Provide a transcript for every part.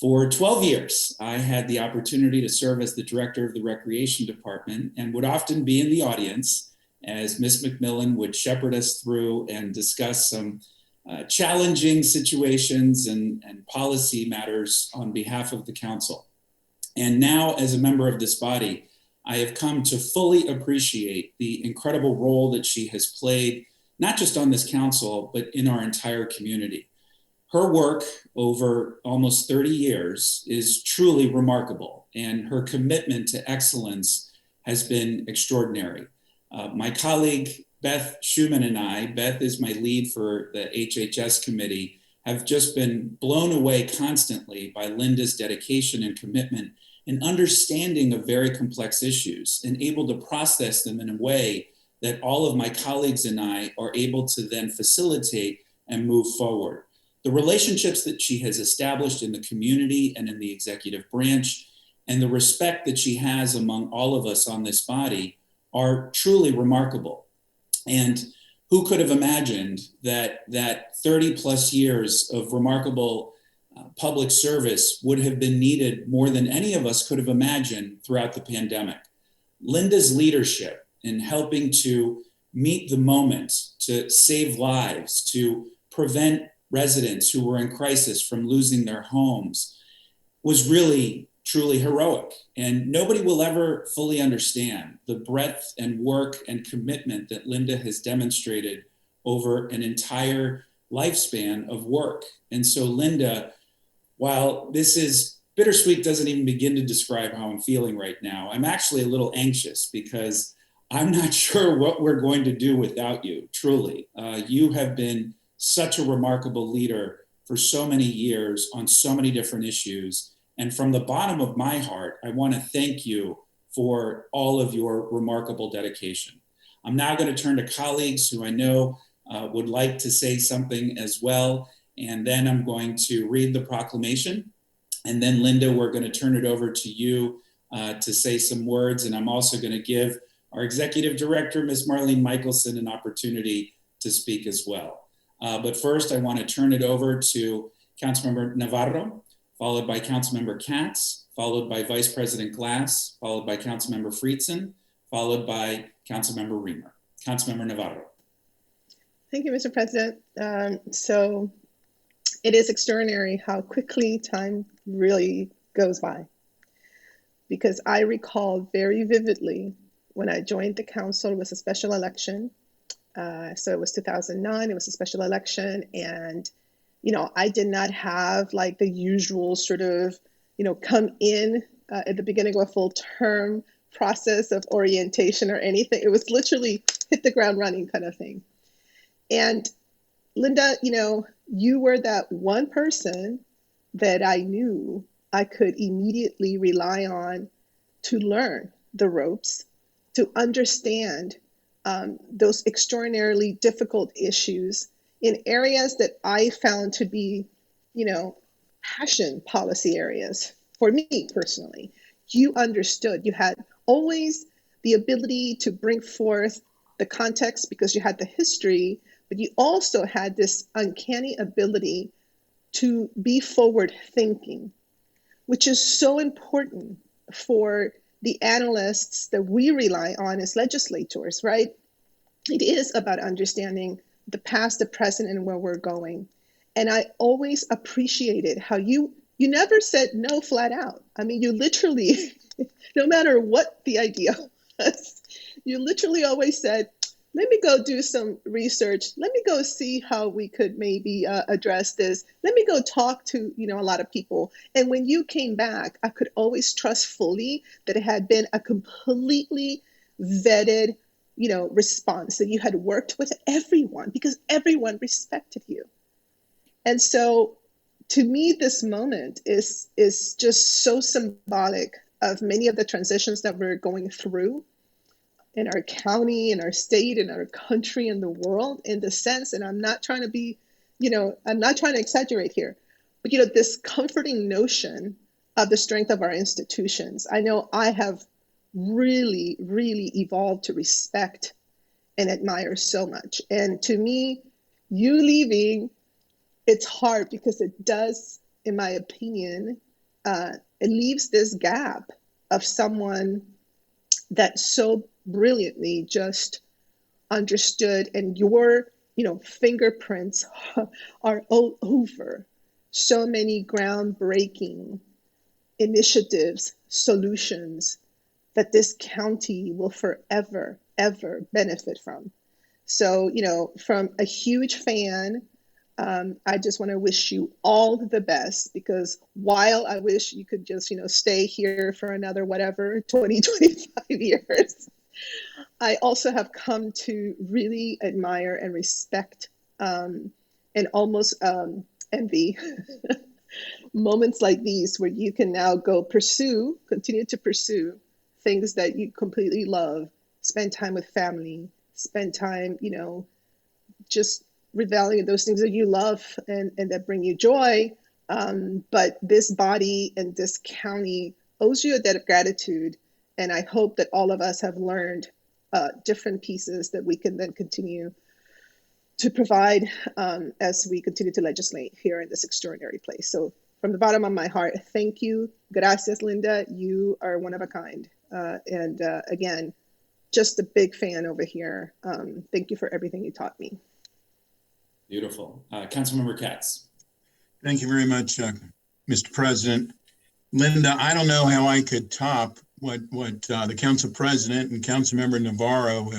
For 12 years, I had the opportunity to serve as the director of the Recreation Department and would often be in the audience as Ms. McMillan would shepherd us through and discuss some challenging situations and policy matters on behalf of the council. And now, as a member of this body, I have come to fully appreciate the incredible role that she has played, not just on this council, but in our entire community. Her work over almost 30 years is truly remarkable, and her commitment to excellence has been extraordinary. My colleague, Beth Schumann, and I, Beth is my lead for the HHS committee, have just been blown away constantly by Linda's dedication and commitment and understanding of very complex issues and able to process them in a way that all of my colleagues and I are able to then facilitate and move forward. The relationships that she has established in the community and in the executive branch and the respect that she has among all of us on this body are truly remarkable. And who could have imagined that 30 plus years of remarkable public service would have been needed more than any of us could have imagined throughout the pandemic. Linda's leadership in helping to meet the moment, to save lives, to prevent residents who were in crisis from losing their homes was really, truly heroic. And nobody will ever fully understand the breadth and work and commitment that Linda has demonstrated over an entire lifespan of work. And so Linda, while this is bittersweet, doesn't even begin to describe how I'm feeling right now, I'm actually a little anxious because I'm not sure what we're going to do without you, truly. You have been such a remarkable leader for so many years on so many different issues. And from the bottom of my heart, I want to thank you for all of your remarkable dedication. I'm now going to turn to colleagues who I know would like to say something as well. And then I'm going to read the proclamation. And then Linda, we're going to turn it over to you to say some words. And I'm also going to give our executive director, Ms. Marlene Michelson, an opportunity to speak as well. But first, I want to turn it over to Councilmember Navarro, followed by Councilmember Katz, followed by Vice President Glass, followed by Councilmember Friedson, followed by Councilmember Reamer. Councilmember Navarro. Thank you, Mr. President. So it is extraordinary how quickly time really goes by, because I recall very vividly when I joined the council, it was a special election. So it was 2009, it was a special election. And, I did not have like the usual sort of, come in at the beginning of a full term process of orientation or anything. It was literally hit the ground running kind of thing. And Linda, you were that one person that I knew I could immediately rely on to learn the ropes, to understand those extraordinarily difficult issues in areas that I found to be, passion policy areas for me personally. You understood. You had always the ability to bring forth the context because you had the history, but you also had this uncanny ability to be forward thinking, which is so important for the analysts that we rely on as legislators, right? It is about understanding the past, the present, and where we're going. And I always appreciated how you never said no flat out. I mean, you literally, no matter what the idea was, you literally always said, let me go do some research. Let me go see how we could maybe address this. Let me go talk to, a lot of people. And when you came back, I could always trust fully that it had been a completely vetted, response, that you had worked with everyone because everyone respected you. And so to me, this moment is just so symbolic of many of the transitions that we're going through in our county, in our state, in our country, in the world, in the sense, and I'm not trying to be, I'm not trying to exaggerate here, but, this comforting notion of the strength of our institutions. I know I have really, really evolved to respect and admire so much. And to me, you leaving, it's hard because it does, in my opinion, it leaves this gap of someone that so brilliantly just understood, and your fingerprints are all over so many groundbreaking initiatives, solutions that this county will forever, ever benefit from. So, from a huge fan, I just want to wish you all the best, because while I wish you could just, stay here for another, whatever, 20, 25 years, I also have come to really admire and respect and almost envy moments like these where you can now continue to pursue things that you completely love, spend time with family, spend time, just reveling in those things that you love and that bring you joy. But this body and this county owes you a debt of gratitude. And I hope that all of us have learned different pieces that we can then continue to provide as we continue to legislate here in this extraordinary place. So from the bottom of my heart, thank you. Gracias, Linda. You are one of a kind. And again, just a big fan over here. Thank you for everything you taught me. Beautiful. Councilmember Katz. Thank you very much, Mr. President. Linda, I don't know how I could top what the council president and Councilmember Navarro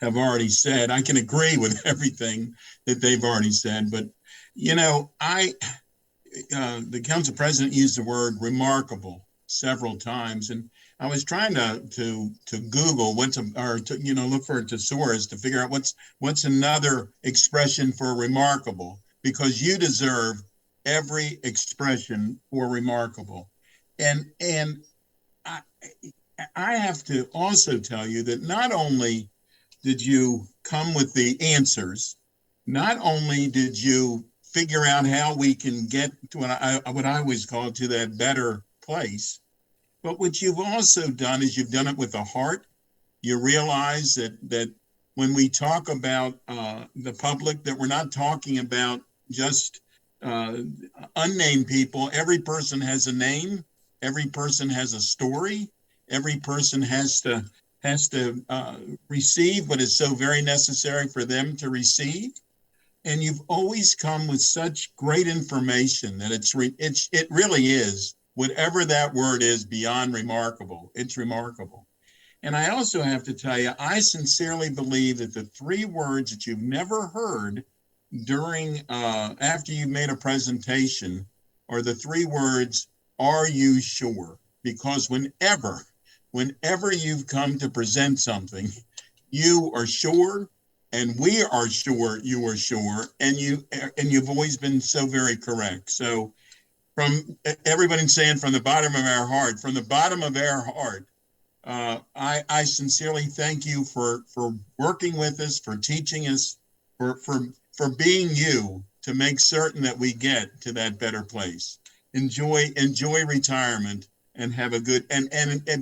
have already said. I can agree with everything that they've already said, but the council president used the word remarkable several times, and I was trying to Google look for a thesaurus to figure out what's another expression for remarkable, because you deserve every expression for remarkable. And I have to also tell you that not only did you come with the answers, not only did you figure out how we can get to what I always call to that better place, but what you've also done is you've done it with a heart. You realize that when we talk about the public, that we're not talking about just unnamed people. Every person has a name. Every person has a story. Every person has to receive what is so very necessary for them to receive. And you've always come with such great information that it really is, whatever that word is, beyond remarkable. It's remarkable. And I also have to tell you, I sincerely believe that the three words that you've never heard after you made a presentation are the three words, "Are you sure?" Because whenever you've come to present something, you are sure, and we are sure you are sure, and you've always been so very correct. So from everybody saying from the bottom of our heart, I sincerely thank you for working with us, for teaching us, for being you, to make certain that we get to that better place. Enjoy retirement and have a good, and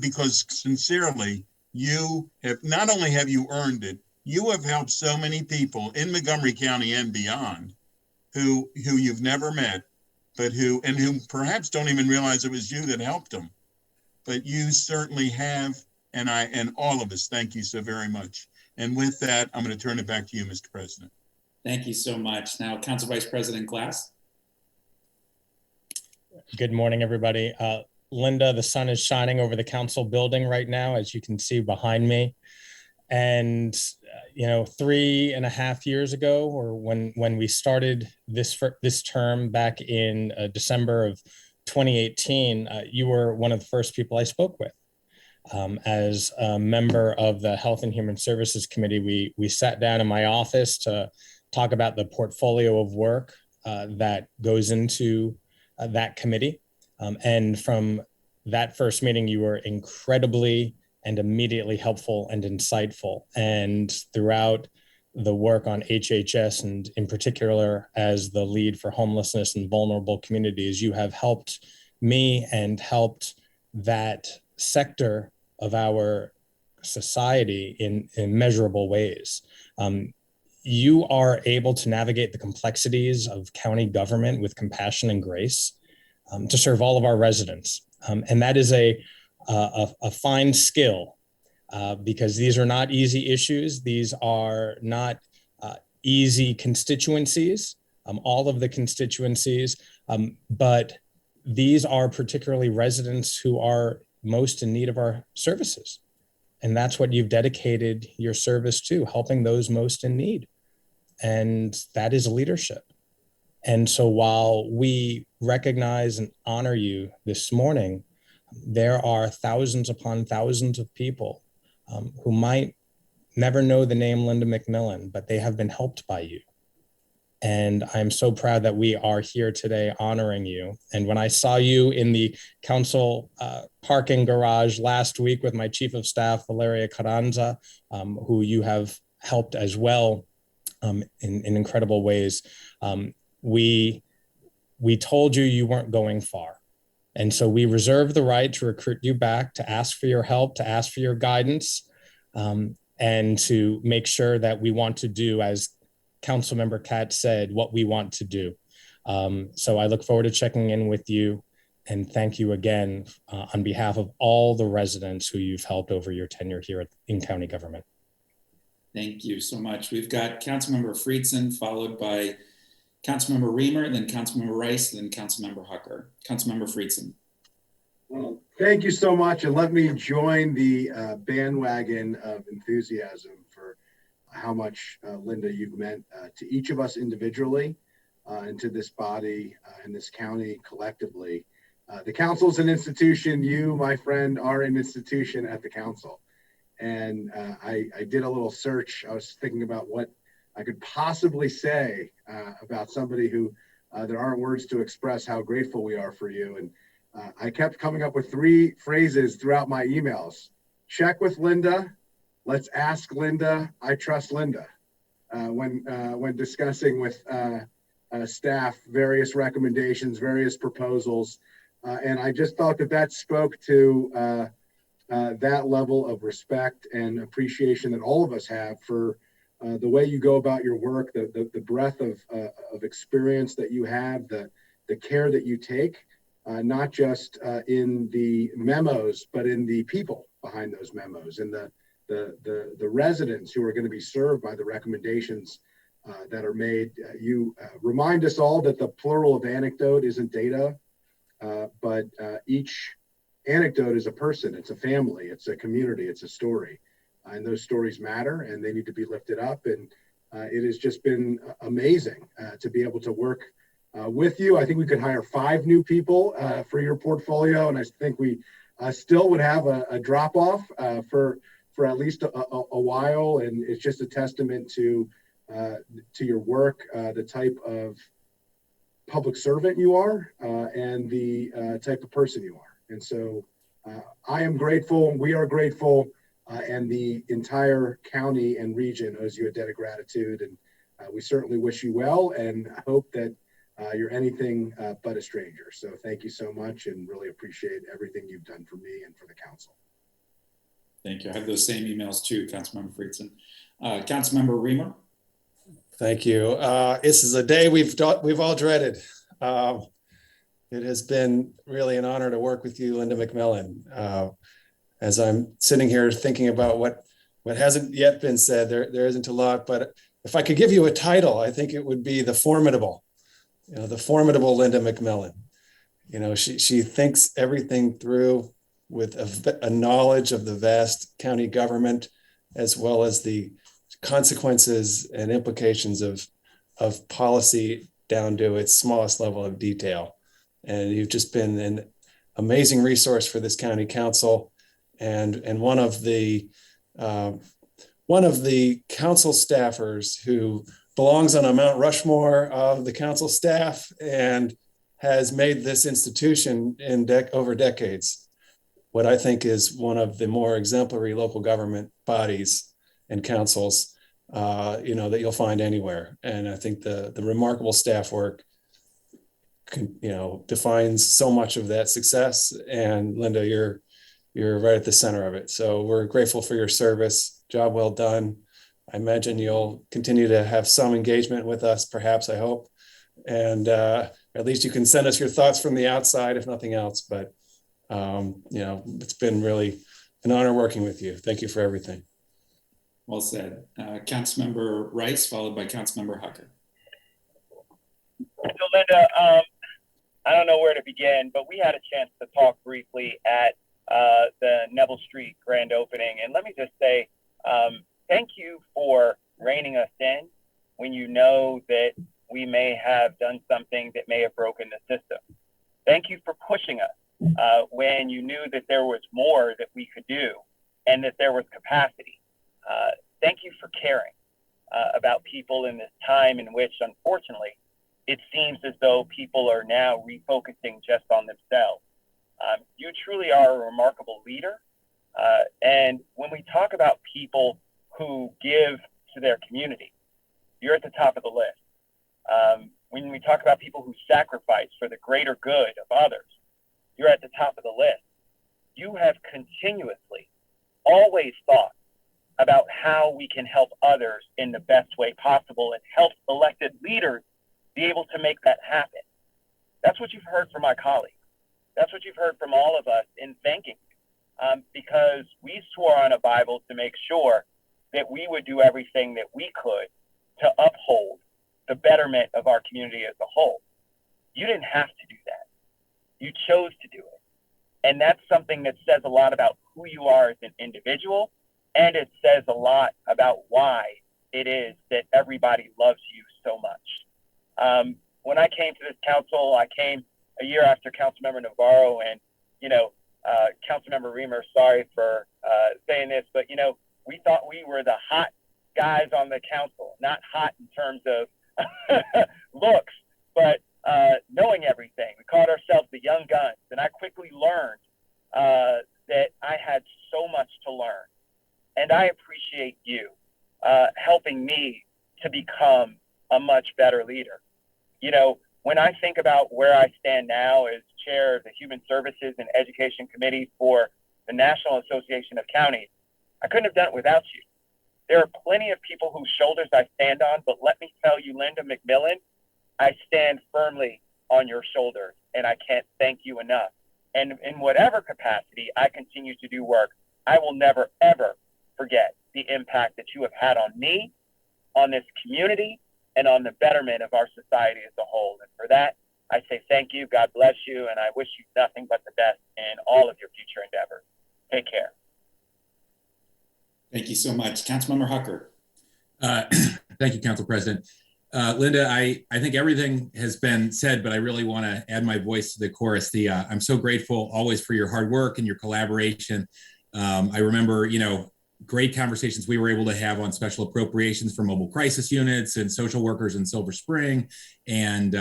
because sincerely, you have not only have you earned it, you have helped so many people in Montgomery County and beyond who you've never met, but who perhaps don't even realize it was you that helped them. But you certainly have, and all of us thank you so very much. And with that, I'm going to turn it back to you, Mr. President. Thank you so much. Now, Council Vice President Glass. Good morning, everybody. Linda, the sun is shining over the council building right now, as you can see behind me. And 3.5 years ago, or when we started this term back in December of 2018, you were one of the first people I spoke with. As a member of the Health and Human Services Committee, we sat down in my office to talk about the portfolio of work that goes into that committee. And from that first meeting, you were incredibly and immediately helpful and insightful. And throughout the work on HHS, and in particular as the lead for homelessness and vulnerable communities, you have helped me and helped that sector of our society in measurable ways. You are able to navigate the complexities of county government with compassion and grace. to serve all of our residents. And that is a fine skill because these are not easy issues. These are not easy constituencies, all of the constituencies, but these are particularly residents who are most in need of our services. And that's what you've dedicated your service to, helping those most in need. And that is leadership. And so while we recognize and honor you this morning, there are thousands upon thousands of people who might never know the name Linda McMillan, but they have been helped by you. And I'm so proud that we are here today honoring you. And when I saw you in the council parking garage last week with my chief of staff, Valeria Carranza, who you have helped as well in incredible ways, we told you you weren't going far. And so we reserve the right to recruit you back, to ask for your help, to ask for your guidance, and to make sure that we want to do, as Councilmember Katz said, what we want to do. So I look forward to checking in with you, and thank you again on behalf of all the residents who you've helped over your tenure here in county government. Thank you so much. We've got Councilmember Friedson, followed by Councilmember Reamer, then Councilmember Rice, then Councilmember Hucker. Councilmember Friedson. Well, thank you so much. And let me join the bandwagon of enthusiasm for how much, Linda, you've meant to each of us individually and to this body and this county collectively. The council is an institution. You, my friend, are an institution at the council. And I did a little search. I was thinking about what I could possibly say about somebody who there aren't words to express how grateful we are for you. And I kept coming up with 3 phrases throughout my emails. Check with Linda. Let's ask Linda. I trust Linda. When discussing with staff various recommendations, various proposals. And I just thought that spoke to that level of respect and appreciation that all of us have for the way you go about your work, the breadth of experience that you have, the care that you take, not just in the memos, but in the people behind those memos and the residents who are going to be served by the recommendations that are made. You remind us all that the plural of anecdote isn't data, but each anecdote is a person, it's a family, it's a community, it's a story. And those stories matter and they need to be lifted up. And it has just been amazing to be able to work with you. I think we could hire 5 new people for your portfolio. And I think we still would have a drop off for at least a while. And it's just a testament to your work, the type of public servant you are and the type of person you are. And so I am grateful, we are grateful, and the entire county and region owes you a debt of gratitude. And we certainly wish you well and hope that you're anything but a stranger. So thank you so much and really appreciate everything you've done for me and for the council. Thank you. I have those same emails too, Councilmember Friedson. Councilmember Reamer. Thank you. This is a day we've all dreaded. It has been really an honor to work with you, Linda McMillan. As I'm sitting here thinking about what hasn't yet been said, there isn't a lot, but if I could give you a title, I think it would be the formidable Linda McMillan. She thinks everything through with a knowledge of the vast county government, as well as the consequences and implications of policy down to its smallest level of detail. And you've just been an amazing resource for this county council, and one of the council staffers who belongs on a Mount Rushmore of the council staff and has made this institution over decades what I think is one of the more exemplary local government bodies and councils that you'll find anywhere. And I think the remarkable staff work defines so much of that success. And Linda, you're right at the center of it. So we're grateful for your service. Job well done. I imagine you'll continue to have some engagement with us, perhaps, I hope. And I at least you can send us your thoughts from the outside, if nothing else. But, it's been really an honor working with you. Thank you for everything. Well said. Councilmember Rice, followed by Councilmember Hucker. So Linda, I don't know where to begin, but we had a chance to talk briefly at the Neville Street grand opening. And let me just say, thank you for reining us in when you know that we may have done something that may have broken the system. Thank you for pushing us when you knew that there was more that we could do and that there was capacity. Thank you for caring about people in this time in which, unfortunately, it seems as though people are now refocusing just on themselves. You truly are a remarkable leader. And when we talk about people who give to their community, you're at the top of the list. When we talk about people who sacrifice for the greater good of others, you're at the top of the list. You have continuously always thought about how we can help others in the best way possible and help elected leaders be able to make that happen. That's what you've heard from my colleagues. That's what you've heard from all of us in thanking you, because we swore on a Bible to make sure that we would do everything that we could to uphold the betterment of our community as a whole. You didn't have to do that. You chose to do it. And that's something that says a lot about who you are as an individual, and it says a lot about why it is that everybody loves you so much. When I came to this council, I came a year after Councilmember Navarro, and, Councilmember Reamer, sorry for saying this, but, we thought we were the hot guys on the council, not hot in terms of looks, but knowing everything. We called ourselves the young guns, and I quickly learned that I had so much to learn. And I appreciate you helping me to become a much better leader. When I think about where I stand now as chair of the Human Services and Education Committee for the National Association of Counties, I couldn't have done it without you. There are plenty of people whose shoulders I stand on, but let me tell you, Linda McMillan, I stand firmly on your shoulders, and I can't thank you enough. And in whatever capacity I continue to do work, I will never, ever forget the impact that you have had on me, on this community, and on the betterment of our society as a whole. And for that, I say thank you, God bless you, and I wish you nothing but the best in all of your future endeavors. Take care. Thank you so much. Councilmember Hucker. Thank you, Council President. Linda, I think everything has been said, but I really want to add my voice to the chorus. I'm so grateful always for your hard work and your collaboration. I remember, great conversations we were able to have on special appropriations for mobile crisis units and social workers in Silver Spring and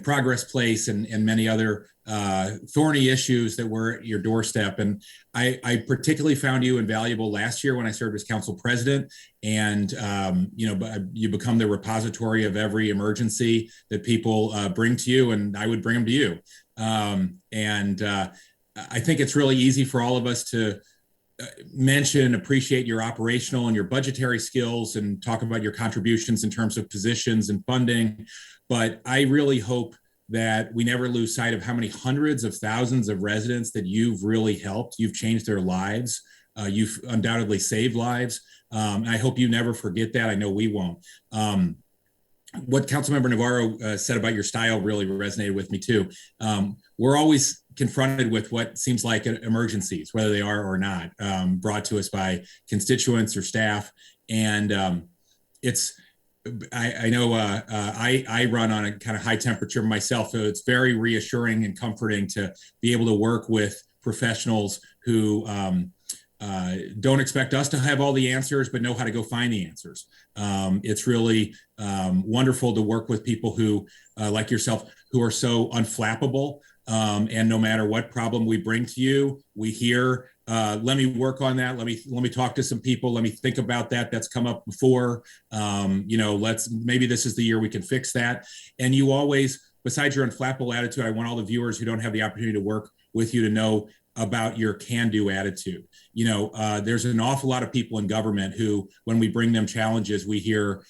Progress Place and many other thorny issues that were at your doorstep. And I particularly found you invaluable last year when I served as council president. And, you become the repository of every emergency that people bring to you, and I would bring them to you. I think it's really easy for all of us to mention, appreciate your operational and your budgetary skills and talk about your contributions in terms of positions and funding. But I really hope that we never lose sight of how many hundreds of thousands of residents that you've really helped. You've changed their lives. You've undoubtedly saved lives. I hope you never forget that. I know we won't. What Councilmember Navarro said about your style really resonated with me too. We're always confronted with what seems like emergencies, whether they are or not, brought to us by constituents or staff. And I know I run on a kind of high temperature myself, so it's very reassuring and comforting to be able to work with professionals who don't expect us to have all the answers, but know how to go find the answers. It's really wonderful to work with people who, like yourself, who are so unflappable. And no matter what problem we bring to you, we hear, let me work on that. Let me talk to some people. Let me think about that. That's come up before. Maybe this is the year we can fix that. And you always, besides your unflappable attitude, I want all the viewers who don't have the opportunity to work with you to know about your can-do attitude. There's an awful lot of people in government who, when we bring them challenges, we hear,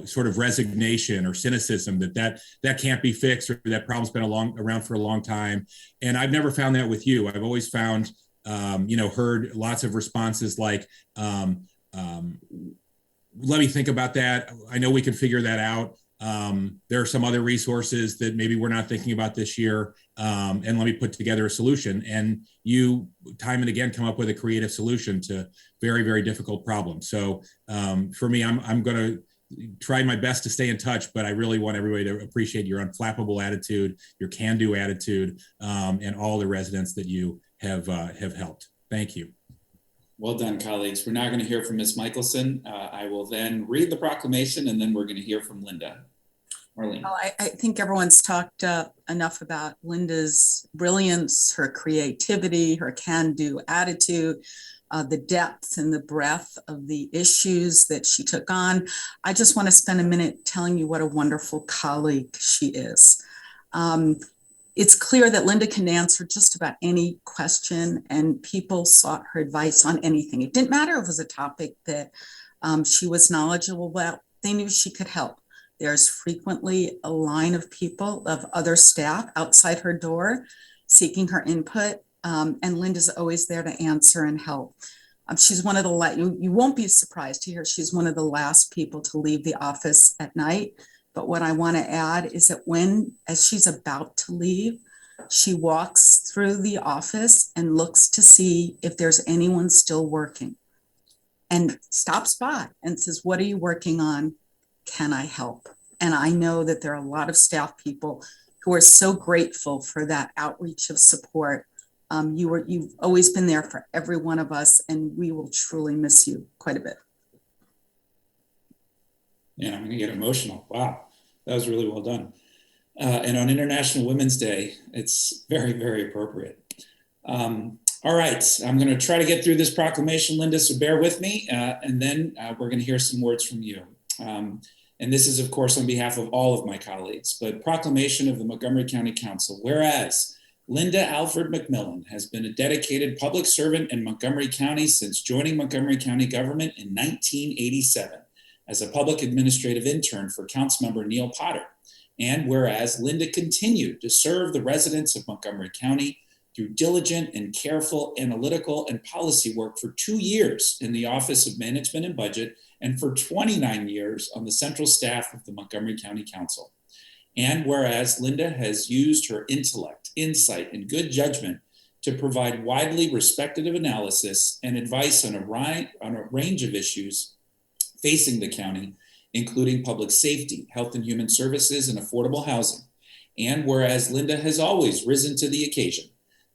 sort of resignation or cynicism that can't be fixed, or that problem's been around for a long time. And I've never found that with you. I've always found, heard lots of responses like, let me think about that. I know we can figure that out. There are some other resources that maybe we're not thinking about this year. And let me put together a solution. And you time and again come up with a creative solution to very, very difficult problems. So for me, I'm going to try my best to stay in touch, but I really want everybody to appreciate your unflappable attitude, your can-do attitude, and all the residents that you have helped. Thank you. Well done, colleagues. We're now going to hear from Ms. Michelson. I will then read the proclamation, and then we're going to hear from Linda. Marlene. Well, I think everyone's talked enough about Linda's brilliance, her creativity, her can-do attitude, the depth and the breadth of the issues that she took on. I just want to spend a minute telling you what a wonderful colleague she is. It's clear that Linda can answer just about any question, and people sought her advice on anything. It didn't matter if it was a topic that she was knowledgeable about. They knew she could help. There's frequently a line of people, of other staff outside her door seeking her input, and Linda's always there to answer and help. She's one of the, you won't be surprised to hear she's one of the last people to leave the office at night. But what I want to add is that as she's about to leave, she walks through the office and looks to see if there's anyone still working, and stops by and says, "What are you working on? Can I help?" And I know that there are a lot of staff people who are so grateful for that outreach of support. You've always been there for every one of us, and we will truly miss you quite a bit. Yeah, I'm going to get emotional. Wow, that was really well done. And on International Women's Day, it's very, very appropriate. All right, I'm going to try to get through this proclamation, Linda, so bear with me, and then we're going to hear some words from you. And this is, of course, on behalf of all of my colleagues, but proclamation of the Montgomery County Council. Whereas Linda Alfred McMillan has been a dedicated public servant in Montgomery County since joining Montgomery County government in 1987 as a public administrative intern for Councilmember Neil Potter. And whereas Linda continued to serve the residents of Montgomery County through diligent and careful analytical and policy work for 2 years in the Office of Management and Budget, and for 29 years on the central staff of the Montgomery County Council. And whereas Linda has used her intellect, insight, and good judgment to provide widely respected analysis and advice on a range of issues facing the county, including public safety, health and human services, and affordable housing. And whereas Linda has always risen to the occasion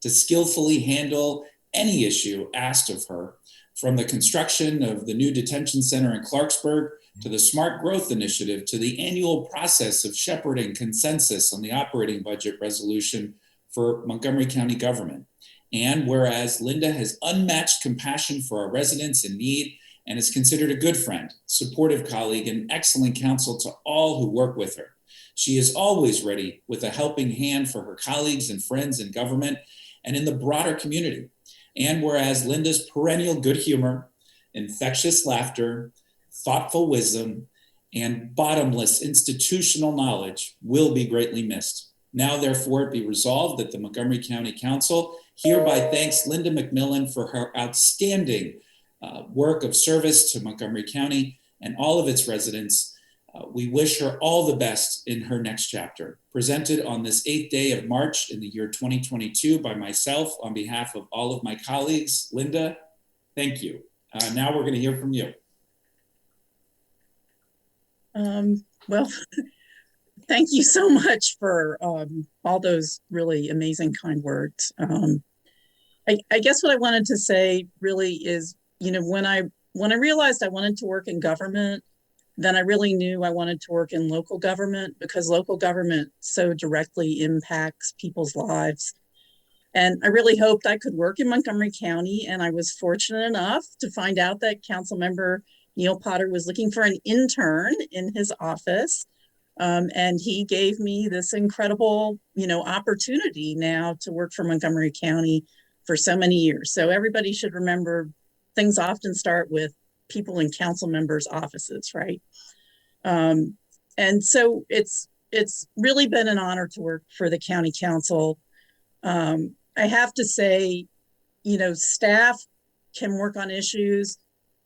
to skillfully handle any issue asked of her, from the construction of the new detention center in Clarksburg to the Smart Growth Initiative to the annual process of shepherding consensus on the operating budget resolution for Montgomery County government. And whereas Linda has unmatched compassion for our residents in need and is considered a good friend, supportive colleague, and excellent counsel to all who work with her. She is always ready with a helping hand for her colleagues and friends in government and in the broader community. And whereas Linda's perennial good humor, infectious laughter, thoughtful wisdom, and bottomless institutional knowledge will be greatly missed. Now, therefore, it be resolved that the Montgomery County Council hereby thanks Linda McMillan for her outstanding work of service to Montgomery County and all of its residents. We wish her all the best in her next chapter. Presented on this 8th day of March in the year 2022 by myself on behalf of all of my colleagues. Linda, thank you. Now we're going to hear from you. Well, thank you so much for all those really amazing, kind words. I guess what I wanted to say really is, when I realized I wanted to work in government, then I really knew I wanted to work in local government, because local government so directly impacts people's lives. And I really hoped I could work in Montgomery County. And I was fortunate enough to find out that Councilmember Neil Potter was looking for an intern in his office. And he gave me this incredible, opportunity now to work for Montgomery County for so many years. So everybody should remember, things often start with people in council members' offices, right? And so it's really been an honor to work for the county council. I have to say, you know, staff can work on issues,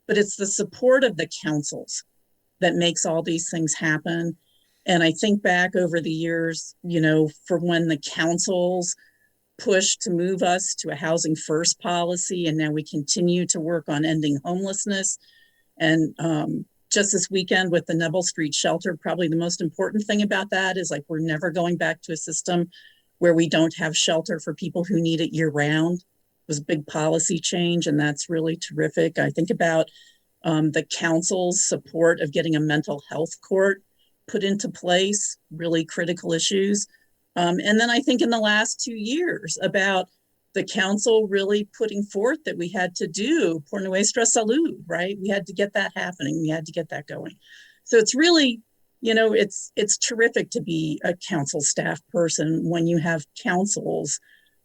but it's the support of the councils that makes all these things happen. And I think back over the years, you know, for when the councils pushed to move us to a housing first policy, and now we continue to work on ending homelessness. And just this weekend with the Neville Street shelter, probably the most important thing about that is like, we're never going back to a system where we don't have shelter for people who need it year round. It was a big policy change, and that's really terrific. I think about the council's support of getting a mental health court put into place, really critical issues. And then I think in the last 2 years about the council really putting forth that we had to do por nuestra salud, right? We had to get that happening. We had to get that going. So it's really, you know, it's terrific to be a council staff person when you have councils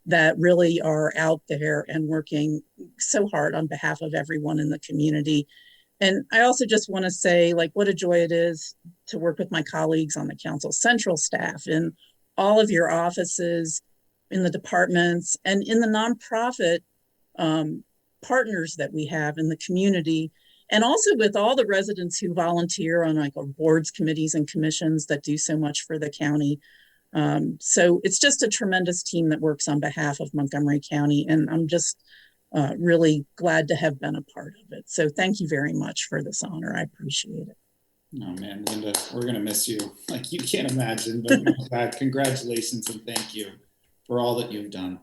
that really are out there and working so hard on behalf of everyone in the community. And I also just want to say, like, what a joy it is to work with my colleagues on the council central staff in all of your offices, in the departments, and in the nonprofit partners that we have in the community, and also with all the residents who volunteer on like our boards, committees, and commissions that do so much for the county. So it's just a tremendous team that works on behalf of Montgomery County, and I'm just really glad to have been a part of it. So thank you very much for this honor. I appreciate it. Oh man, Linda, we're gonna miss you like you can't imagine, but God, congratulations and thank you for all that you've done.